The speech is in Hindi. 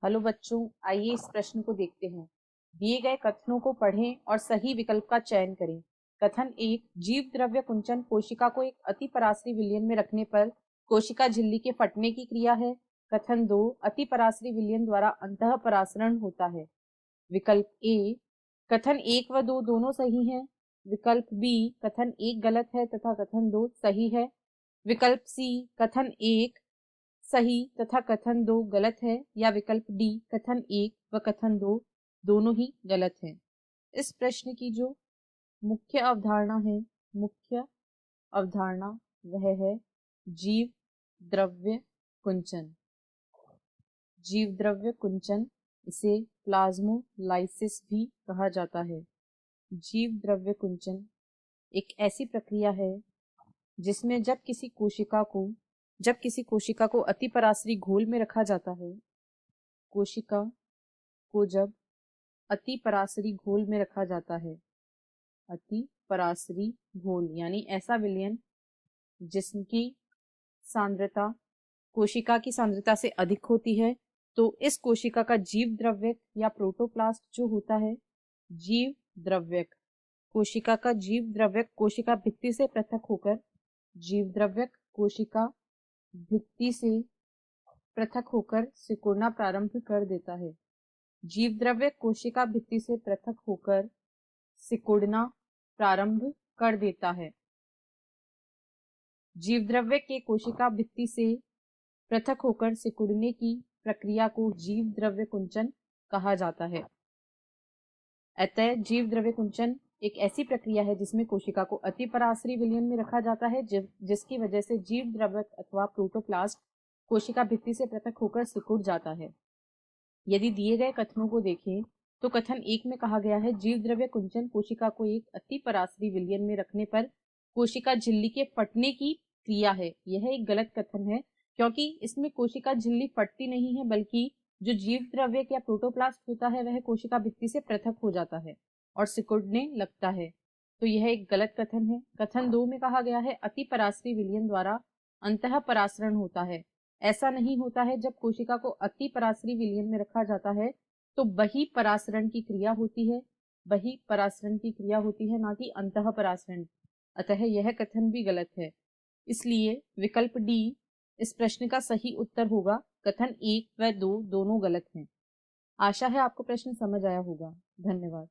हेलो बच्चों, आइए इस प्रश्न को देखते हैं। दिए गए कथनों को पढ़ें और सही विकल्प का चयन करें। कथन 1, जीव द्रव्य कुंचन कोशिका को एक अति पराश्री विलयन में रखने पर कोशिका झिल्ली के फटने की क्रिया है। कथन 2, अति पराश्री विलयन द्वारा अंतः परासरण होता है। विकल्प ए, कथन 1 व 2 दोनों सही हैं। विकल्प बी, कथन 1 गलत है तथा कथन 2 सही है। विकल्प सी, कथन 1 सही तथा कथन 2 गलत है। या विकल्प डी, कथन 1 व कथन 2 दोनों ही गलत है। इस प्रश्न की जो मुख्य अवधारणा है, मुख्य अवधारणा वह है जीव द्रव्य कुंचन। जीव द्रव्य कुंचन, इसे प्लाज्मोलाइसिस भी कहा जाता है। जीव द्रव्य कुंचन एक ऐसी प्रक्रिया है जिसमें जब किसी कोशिका को अति पराश्री घोल में रखा जाता है, कोशिका को जब अति पराश्री घोल में रखा जाता है, अति पराश्री घोल यानी ऐसा विलयन जिसकी सांद्रता कोशिका की सांद्रता से अधिक होती है, तो इस कोशिका का जीव द्रव्यक या प्रोटोप्लास्ट जो होता है, जीव द्रव्यक कोशिका का जीव द्रव्यक कोशिका भित्ति से पृथक होकर जीव द्रव्यक कोशिका भित्ति से पृथक होकर सिकुड़ना प्रारंभ कर देता है। जीव द्रव्य कोशिका भित्ति से पृथक होकर सिकुड़ना प्रारंभ कर देता है। जीव द्रव्य के कोशिका भित्ति से पृथक होकर सिकुड़ने की प्रक्रिया को जीव द्रव्य कुंचन कहा जाता है। अतः जीव द्रव्य कुंचन एक ऐसी प्रक्रिया है जिसमें कोशिका को अति पराश्री विलयन में रखा जाता है, जिसकी वजह से जीव द्रव्यक अथवा प्रोटोप्लास्ट कोशिका भित्ति से पृथक होकर सिकुड़ जाता है। यदि दिए गए कथनों को देखें तो कथन 1 में कहा गया है जीव द्रव्य कुंचन कोशिका को एक अति पराश्री विलयन में रखने पर कोशिका झिल्ली के फटने की क्रिया है। यह एक गलत कथन है, क्योंकि इसमें कोशिका झिल्ली फटती नहीं है, बल्कि जो जीव द्रव्यक या प्रोटोप्लास्ट होता है वह कोशिका भित्ति से पृथक हो जाता है और सिकुड़ने लगता है। तो यह एक गलत कथन है। कथन 2 में कहा गया है अति पराश्री विलयन द्वारा अंतः परासरण होता है। ऐसा नहीं होता है। जब कोशिका को अति पराश्री विलयन में रखा जाता है तो बही परासरण की क्रिया होती है, बही परासरण की क्रिया होती है, ना कि अंतः परासरण। अतः यह कथन भी गलत है। इसलिए विकल्प डी इस प्रश्न का सही उत्तर होगा। कथन 1 व 2 दोनों गलत हैं। आशा है आपको प्रश्न समझ आया होगा। धन्यवाद।